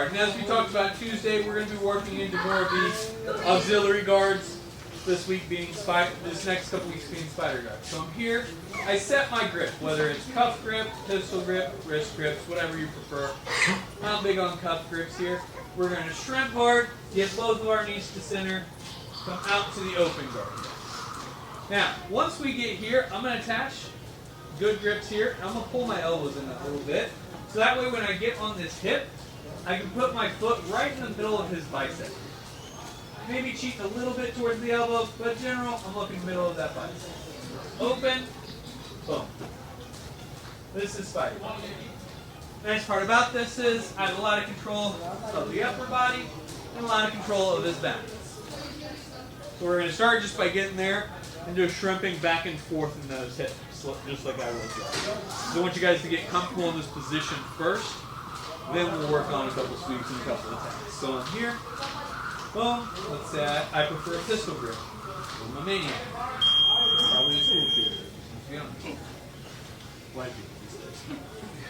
guard. And as we talked about Tuesday, we're going to be working into more of these auxiliary guards. This week being this next couple weeks being spider guard. So I'm here. I set my grip, whether it's cuff grip, pistol grip, wrist grips, whatever you prefer. I'm big on cuff grips here. We're going to shrimp guard, get both of our knees to center, come out to the open guard. Now, once we get here, I'm going to attach good grips here. I'm going to pull my elbows in a little bit. So that way when I get on this hip, I can put my foot right in the middle of his bicep. Maybe cheat a little bit towards the elbow, but in general, I'm looking in the middle of that bicep. Open, boom. This is spider. Nice part about this is I have a lot of control of the upper body and a lot of control of his back. So we're going to start just by getting there and just shrimping back and forth in those hips, just like I was there. So I want you guys to get comfortable in this position first, then we'll work on a couple sweeps and a couple attacks. So I'm here. Boom. Let's say I prefer a pistol grip. I'm a maniac. Probably a school shooter. White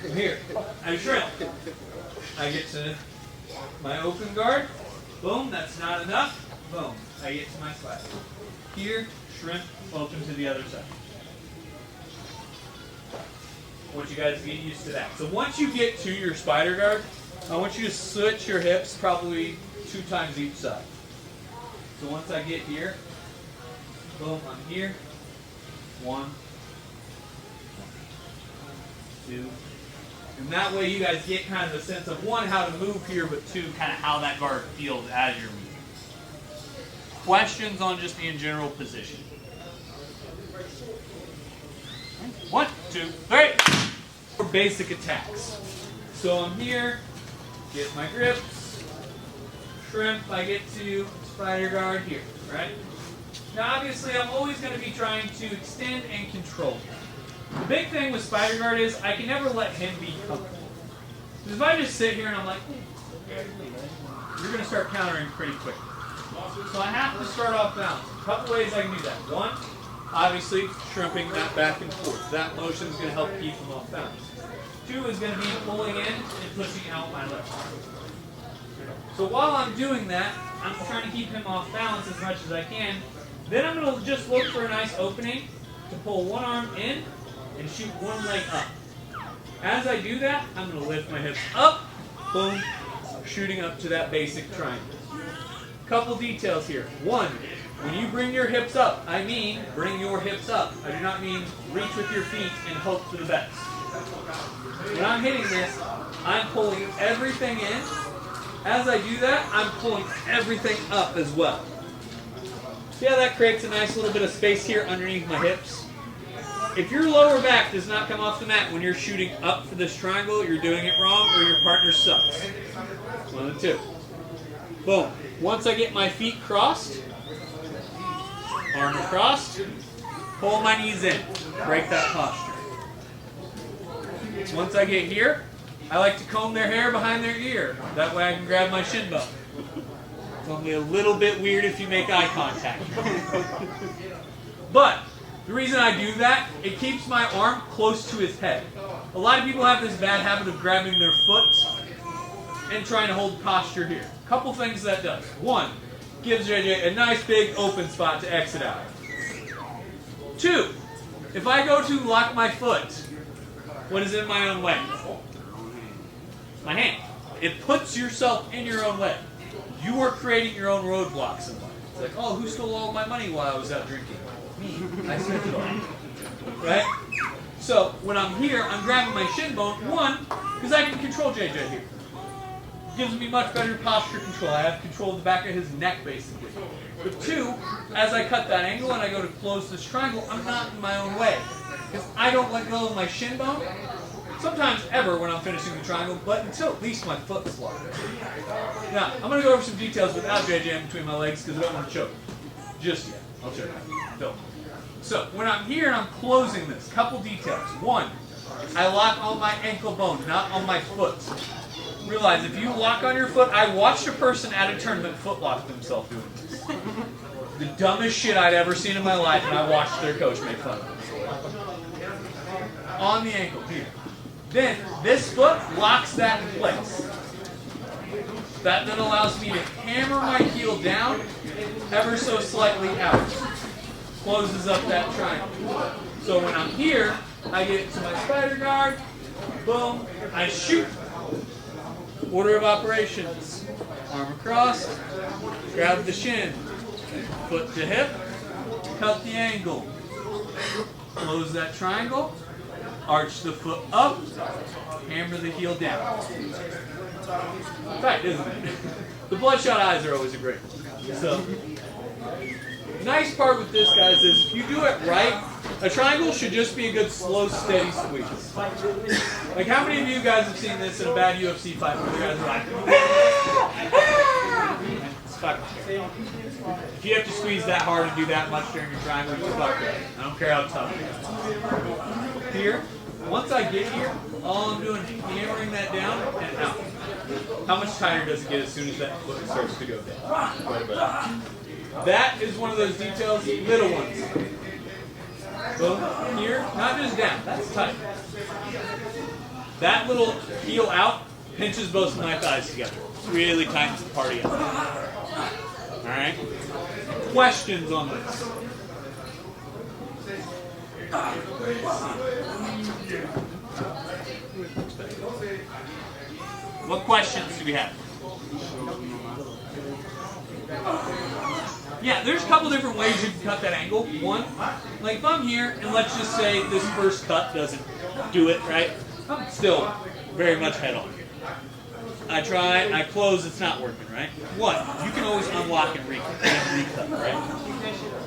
people. Here. I shrimp. I get to my open guard. Boom. That's not enough. Boom. I get to my spider. Here, shrimp, open to the other side. I want you guys to get used to that. So once you get to your spider guard, I want you to switch your hips probably 2 times each side. So once I get here, boom, I'm here. 1, 2. And that way you guys get kind of a sense of 1, how to move here, but 2, kind of how that guard feels as you're moving. Questions on just the in general position? 1, 2, 3. For basic attacks. So I'm here, get my grips, shrimp, I get to spider guard here, right? Now obviously I'm always going to be trying to extend and control. The big thing with spider guard is I can never let him be comfortable. Because if I just sit here and I'm like, you're going to start countering pretty quickly. So I have to start off balanced. A couple ways I can do that. 1, obviously shrimping that back and forth. That motion is going to help keep him off balance. 2 is going to be pulling in and pushing out my left arm. So while I'm doing that, I'm trying to keep him off balance as much as I can. Then I'm going to just look for a nice opening to pull one arm in and shoot one leg up. As I do that, I'm going to lift my hips up, boom, shooting up to that basic triangle. Couple details here. 1, when you bring your hips up, I mean bring your hips up. I do not mean reach with your feet and hope for the best. When I'm hitting this, I'm pulling everything in. As I do that, I'm pulling everything up as well. See how that creates a nice little bit of space here underneath my hips? If your lower back does not come off the mat when you're shooting up for this triangle, you're doing it wrong or your partner sucks. 1 and 2. Boom. Once I get my feet crossed, arm crossed, pull my knees in, break that posture. Once I get here, I like to comb their hair behind their ear. That way I can grab my shin bone. It's only a little bit weird if you make eye contact. But the reason I do that, it keeps my arm close to his head. A lot of people have this bad habit of grabbing their foot and trying to hold posture here. Couple things that does. 1, gives JJ a nice big open spot to exit out. 2, if I go to lock my foot, what is in my own way? My hand. It puts yourself in your own way. You are creating your own roadblocks in life. It's like, oh, who stole all my money while I was out drinking? Me. I spent it all. Right? So when I'm here, I'm grabbing my shin bone. 1, because I can control JJ here. Gives me much better posture control. I have control of the back of his neck, basically. But 2, as I cut that angle and I go to close this triangle, I'm not in my own way. Because I don't let go of my shin bone, sometimes ever when I'm finishing the triangle, but until at least my foot is locked. Now, I'm going to go over some details without JJ in between my legs because I don't want to choke. Just yet. I'll choke. Don't. So, when I'm here and I'm closing this, couple details. 1, I lock on my ankle bone, not on my foot. Realize if you lock on your foot, I watched a person at a tournament foot lock themselves doing this. The dumbest shit I'd ever seen in my life, and I watched their coach make fun of them. On the ankle, here. Then, this foot locks that in place. That then allows me to hammer my heel down ever so slightly out. Closes up that triangle. So when I'm here, I get to my spider guard, boom, I shoot. Order of operations. Arm across, grab the shin, foot to hip, cut the angle. Close that triangle, arch the foot up, hammer the heel down. Fact, isn't it? The bloodshot eyes are always a great one. So, nice part with this, guys, is if you do it right, a triangle should just be a good slow, steady squeeze. Like, how many of you guys have seen this in a bad UFC fight where the guys are like, it's fucking scary. If you have to squeeze that hard and do that much during your triangle, you're fucked up. I don't care how tough it is. Here, once I get here, all I'm doing is hammering that down and out. How much tighter does it get as soon as that foot starts to go down? That is one of those details, little ones. Boom, here, not just down, that's tight. That little heel out pinches both of my thighs together. Really tightens the party up. Alright? Questions on this? What questions do we have? Yeah, there's a couple different ways you can cut that angle. One, like if I'm here, and let's just say this first cut doesn't do it, right? I'm still very much head on. I try, I close, it's not working, right? One, you can always unlock and recut, right?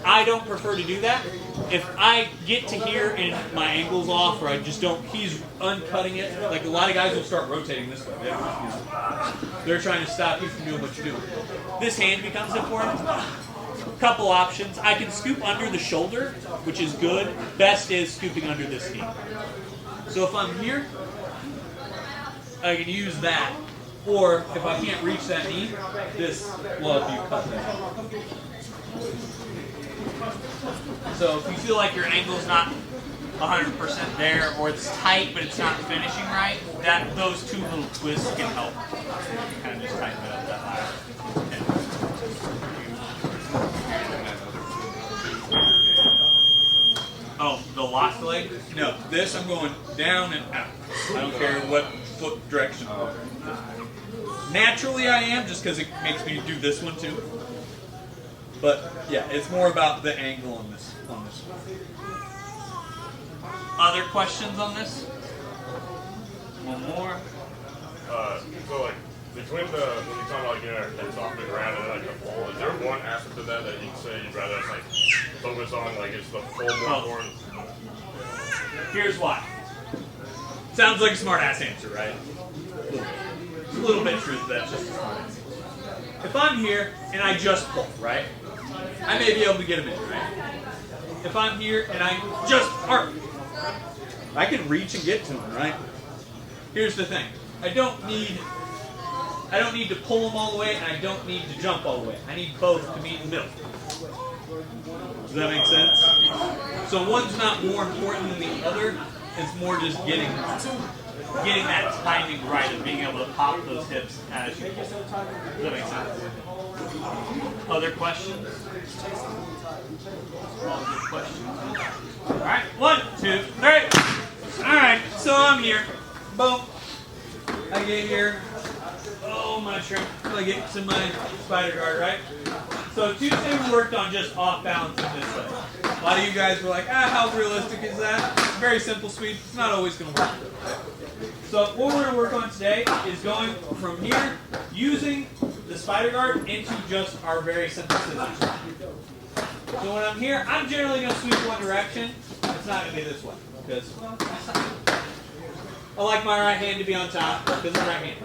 I don't prefer to do that. If I get to here and my angle's off, or I just don't, he's uncutting it, like a lot of guys will start rotating this way. They're trying to stop you from doing what you're doing. This hand becomes important. Couple options. I can scoop under the shoulder, which is good. Best is scooping under this knee. So if I'm here, I can use that. Or if I can't reach that knee, this will help you cut that. So if you feel like your angle's not 100% there, or it's tight but it's not finishing right, those two little twists can help. Kind of just tighten it up that line. Oh, the locked leg? No, this I'm going down and out. I don't care what foot direction I'm going. Naturally I am, just because it makes me do this one too. But yeah, it's more about the angle on this one. Other questions on this? One more. So like between the when you talk about like it's off the ground and like the pole, is there one aspect of that that you can say you'd rather like focus on, like it's the pole more important? Here's why. Sounds like a smart ass answer, right? A little bit of truth, that's just a smart answer. If I'm here and I just pull, right? I may be able to get him in, right? If I'm here and I just arc, I can reach and get to him, right? Here's the thing. I don't need to pull him all the way, and I don't need to jump all the way. I need both to meet in the middle. Does that make sense? So one's not more important than the other. It's more just getting that timing right of being able to pop those hips as you pull. Does that make sense? Other questions? All good questions. All right, 1, 2, 3. All right, so I'm here. Boom. I get here. Oh, my shrimp. I get to my spider guard, right? So Tuesday we worked on just off balance in this way. A lot of you guys were like, how realistic is that? It's very simple, sweet. It's not always going to work. So what we're going to work on today is going from here, using the spider guard into just our very simple scissors. So when I'm here, I'm generally going to sweep one direction. It's not going to be this way, because I like my right hand to be on top, because it's right hand.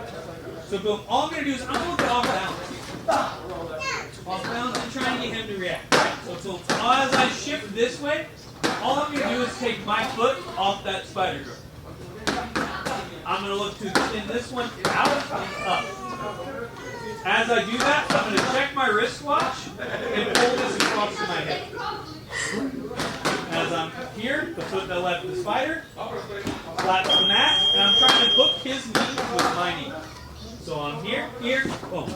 So boom, all I'm going to do is I'm going to get off balance. Off balance and trying to get him to react. So as I shift this way, all I'm going to do is take my foot off that spider guard. I'm going to look to extend this one out and up. As I do that, I'm going to check my wristwatch and pull this across to my head. As I'm here, the foot that left the spider, flaps the mat, and I'm trying to hook his knee with my knee. So I'm here, boom.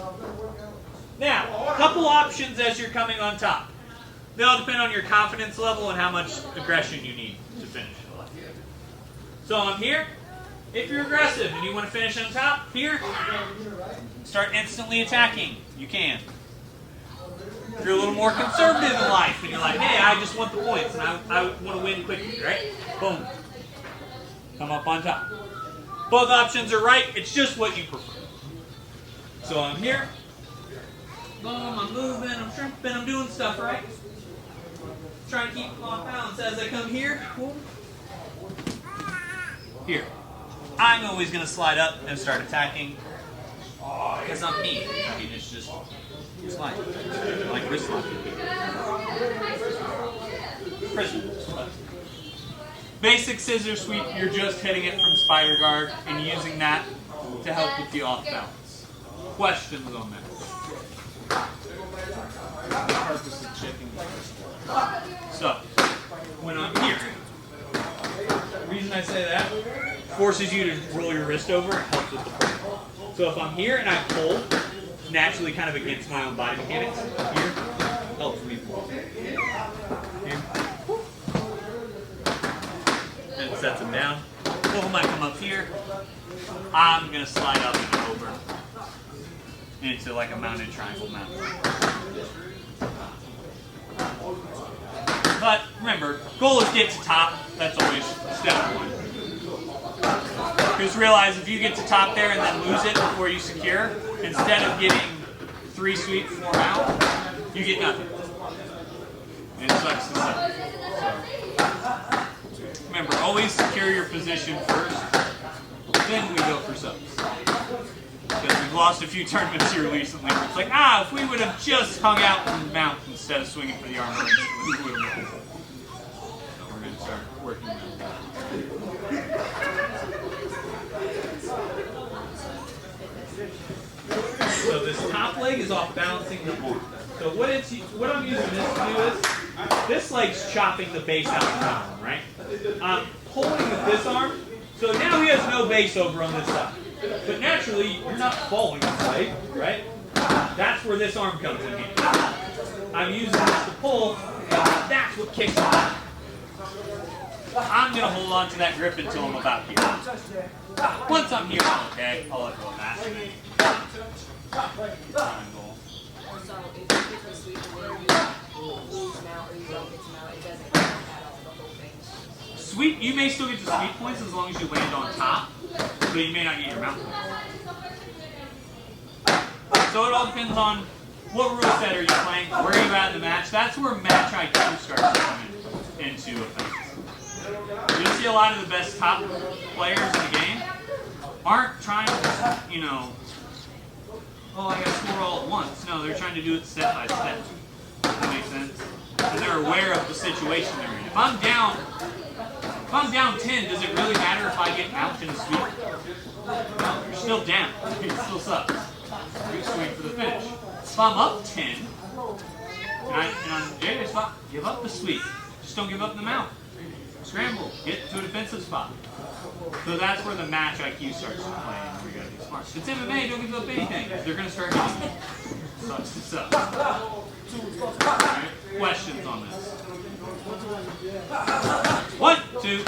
Now, a couple options as you're coming on top. They all depend on your confidence level and how much aggression you need to finish. So I'm here. If you're aggressive and you want to finish on top, here, start instantly attacking. You can. If you're a little more conservative in life and you're like, hey, I just want the points and I want to win quickly, right? Boom. Come up on top. Both options are right. It's just what you prefer. So I'm here. Boom, I'm moving, I'm shrimping, I'm doing stuff, right? Trying to keep off balance as I come here. Boom. Here. I'm always going to slide up and start attacking because I'm me. I mean, it's just slide. Like wrist slide. Prison. Basic scissor sweep, you're just hitting it from spider guard and using that to help with the off balance. Questions on that? Purpose of checking. So, when I'm here, the reason I say that forces you to roll your wrist over and helps with the pull. So if I'm here and I pull, naturally kind of against my own body mechanics, here helps me pull. Here. And it sets them down. Pull might come up here. I'm going to slide up and over into like a mounted triangle mount. But remember, goal is get to top. That's always step one. Just realize if you get to top there and then lose it before you secure, instead of getting 3 sweeps, 4 out, you get nothing. And it sucks to suck. So, remember, always secure your position first, then we go for subs. Because we've lost a few tournaments here recently where it's like, if we would have just hung out and mount instead of swinging for the armor, we would have won. So we're going to start working on that. So this top leg is off balancing the arm. So what I'm using this to do is, this leg's chopping the base out of the arm, right? I'm pulling with this arm, so now he has no base over on this side. But naturally, you're not falling this way, right? That's where this arm comes in handy. I'm using this to pull, and that's what kicks it out. I'm going to hold on to that grip until I'm about here. Once I'm here, I'm okay. I'll let go of that. Triangle. So if you get the sweep and then you lose mount or you don't get to mount, it doesn't count at all, the whole thing. Sweep, you may still get the sweep points as long as you land on top, but you may not get your mount points. So it all depends on what rule set are you playing, where are you at in the match. That's where match IQ starts to come into effect. You see a lot of the best top players in the game aren't trying to, I got to score all at once. No, they're trying to do it step by step. Does that make sense? And they're aware of the situation they're in. If I'm down 10, does it really matter if I get mount and a sweep? No, you're still down. It still sucks. You swing for the finish. If I'm up 10, and I'm in a spot, give up the sweep. Just don't give up the mount. Scramble. Get to a defensive spot. So that's where the match IQ starts to play, and we gotta be smart. It's MMA, don't give up anything. They're gonna start hitting you. Sucks to suck. Alright, questions on this? 1, 2, 3.